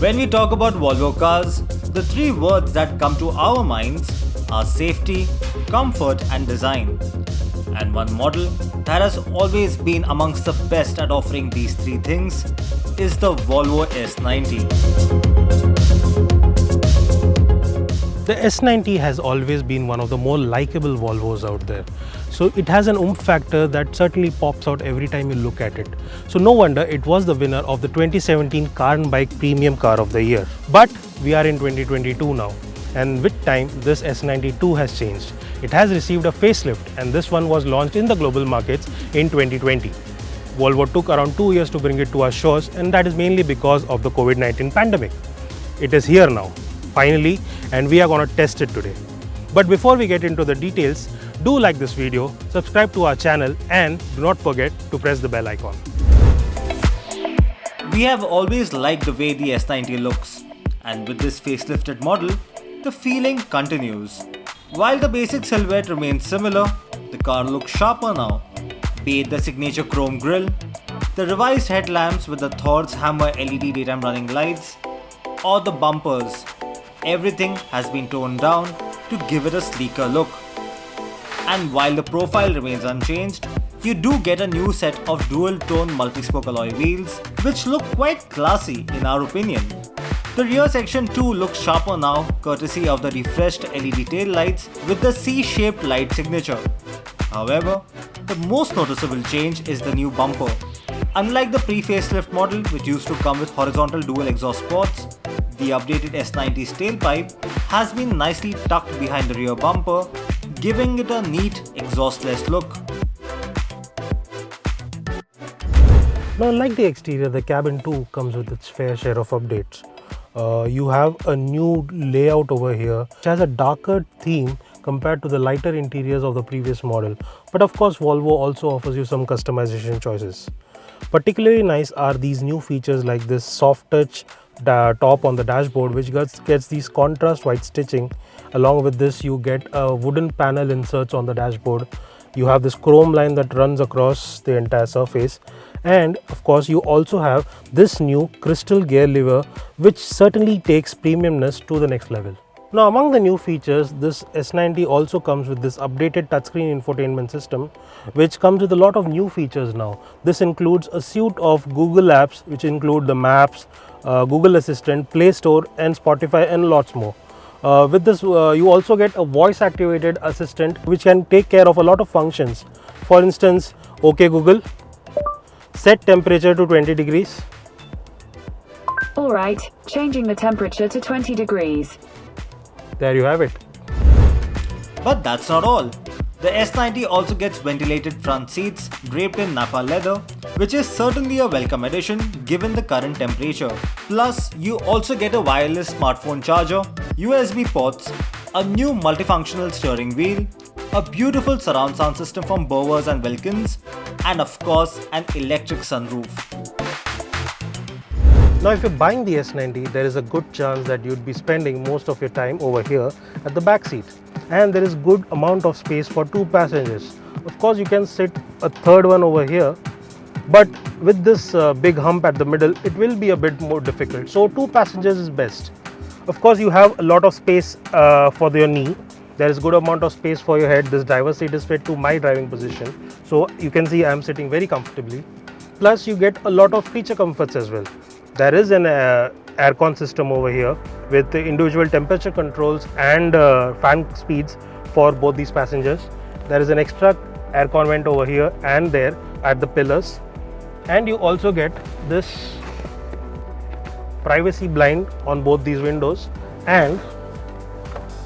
When we talk about Volvo cars, the three words that come to our minds are safety, comfort and design. And one model that has always been amongst the best at offering these three things is the Volvo S90. The S90 has always been one of the more likable Volvos out there. So it has an oomph factor that certainly pops out every time you look at it. So no wonder it was the winner of the 2017 Carandbike Premium Car of the Year. But we are in 2022 now, and with time this S92 has changed. It has received a facelift, and this one was launched in the global markets in 2020. Volvo took around 2 years to bring it to our shores, and that is mainly because of the COVID-19 pandemic. It is here now, finally, and we are going to test it today. But before we get into the details, do like this video, subscribe to our channel, and do not forget to press the bell icon. We have always liked the way the S90 looks, and with this facelifted model, the feeling continues. While the basic silhouette remains similar, the car looks sharper now. Be it the signature chrome grille, the revised headlamps with the Thor's Hammer LED daytime running lights, or the bumpers, everything has been toned down to give it a sleeker look. And while the profile remains unchanged, you do get a new set of dual-tone multi-spoke alloy wheels, which look quite classy in our opinion. The rear section too looks sharper now, courtesy of the refreshed LED tail lights with the C-shaped light signature. However, the most noticeable change is the new bumper. Unlike the pre-facelift model, which used to come with horizontal dual exhaust ports, the updated S90's tailpipe has been nicely tucked behind the rear bumper, giving it a neat exhaustless look. Now, like the exterior, the cabin too comes with its fair share of updates. You have a new layout over here, which has a darker theme compared to the lighter interiors of the previous model. But of course, Volvo also offers you some customization choices. Particularly nice are these new features like this soft touch top on the dashboard, which gets these contrast white stitching. Along with this, you get a wooden panel inserts on the dashboard. You have this chrome line that runs across the entire surface, and of course you also have this new crystal gear lever, which certainly takes premiumness to the next level. Now, among the new features, this S90 also comes with this updated touchscreen infotainment system, which comes with a lot of new features now. This includes a suite of Google apps, which include the Maps, Google Assistant, Play Store and Spotify, and lots more. With this, you also get a voice-activated assistant, which can take care of a lot of functions. For instance, OK Google, set temperature to 20 degrees. Alright, changing the temperature to 20 degrees. There you have it. But that's not all. The S90 also gets ventilated front seats draped in Napa leather, which is certainly a welcome addition given the current temperature. Plus, you also get a wireless smartphone charger, USB ports, a new multifunctional steering wheel, a beautiful surround sound system from Bowers and Wilkins, and of course, an electric sunroof. Now, if you're buying the S90, there is a good chance that you'd be spending most of your time over here at the back seat. And there is good amount of space for two passengers. Of course, you can sit a third one over here, but with this big hump at the middle, it will be a bit more difficult. So 2 passengers is best. Of course, you have a lot of space for your knee. There is good amount of space for your head. This driver's seat is fit to my driving position. So you can see I am sitting very comfortably. Plus, you get a lot of feature comforts as well. There is an aircon system over here with the individual temperature controls and fan speeds for both these passengers. There is an extra aircon vent over here and there at the pillars. And you also get this privacy blind on both these windows and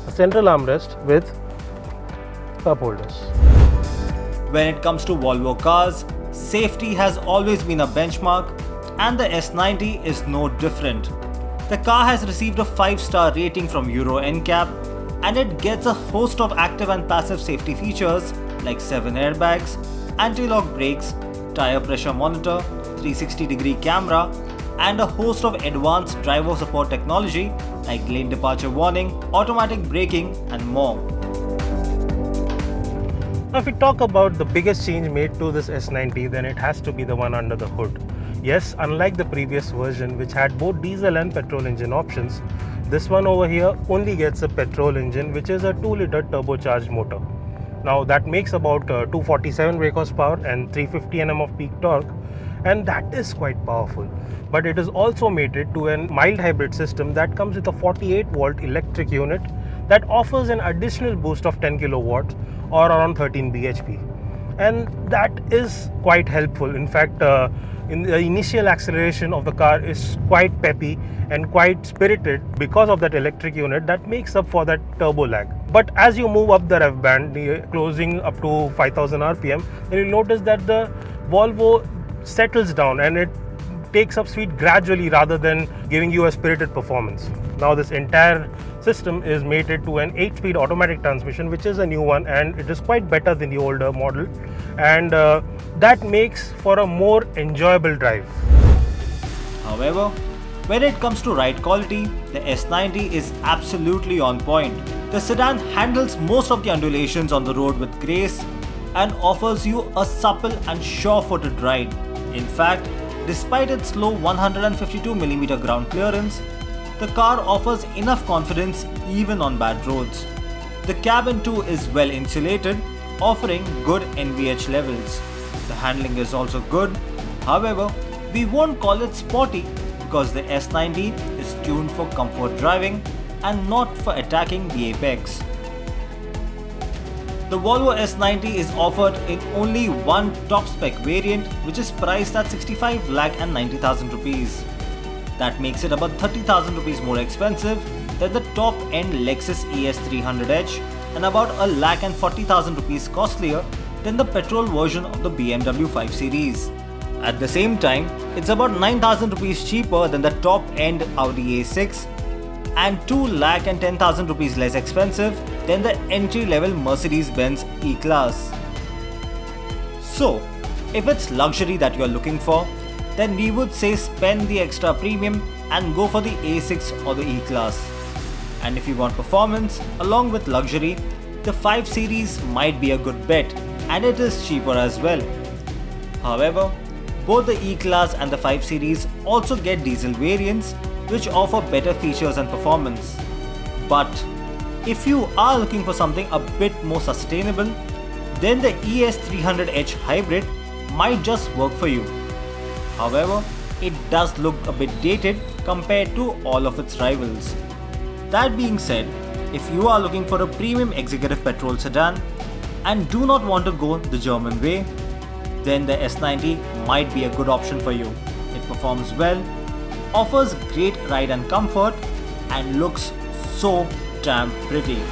a central armrest with cup holders. When it comes to Volvo cars, safety has always been a benchmark, and the S90 is no different. The car has received a 5-star rating from Euro NCAP, and it gets a host of active and passive safety features like 7 airbags, anti-lock brakes, tire pressure monitor, 360-degree camera, and a host of advanced driver support technology like lane departure warning, automatic braking, and more. Now, if we talk about the biggest change made to this S90, then it has to be the one under the hood. Yes, unlike the previous version which had both diesel and petrol engine options, this one over here only gets a petrol engine which is a 2-liter turbocharged motor. Now that makes about 247 brake horsepower and 350 Nm of peak torque, and that is quite powerful. But it is also mated to a mild hybrid system that comes with a 48 volt electric unit that offers an additional boost of 10 kilowatts or around 13 bhp, and that is quite helpful. In fact, in the initial acceleration of the car is quite peppy and quite spirited because of that electric unit that makes up for that turbo lag. But as you move up the rev band, closing up to 5000 rpm, then you'll notice that the Volvo settles down and it takes up speed gradually rather than giving you a spirited performance. Now this entire system is mated to an 8-speed automatic transmission, which is a new one, and it is quite better than the older model, and that makes for a more enjoyable drive. However, when it comes to ride quality, the S90 is absolutely on point. The sedan handles most of the undulations on the road with grace and offers you a supple and sure-footed ride. In fact, despite its low 152mm ground clearance, the car offers enough confidence even on bad roads. The cabin too is well insulated, offering good NVH levels. The handling is also good. However, we won't call it sporty because the S90 is tuned for comfort driving and not for attacking the apex. The Volvo S90 is offered in only one top spec variant, which is priced at 65,90,000 rupees. That makes it about 30,000 rupees more expensive than the top end Lexus ES300H and about 1,40,000 rupees costlier than the petrol version of the BMW 5 Series. At the same time, it's about 9,000 rupees cheaper than the top end Audi A6 and 2,10,000 rupees less expensive than the entry-level Mercedes-Benz E-Class. So, if it's luxury that you're looking for, then we would say spend the extra premium and go for the A6 or the E-Class. And if you want performance along with luxury, the 5 Series might be a good bet, and it is cheaper as well. However, both the E-Class and the 5 Series also get diesel variants which offer better features and performance. But if you are looking for something a bit more sustainable, then the ES300H Hybrid might just work for you. However, it does look a bit dated compared to all of its rivals. That being said, if you are looking for a premium executive petrol sedan and do not want to go the German way, then the S90 might be a good option for you. It performs well, offers great ride and comfort, and looks so damn pretty.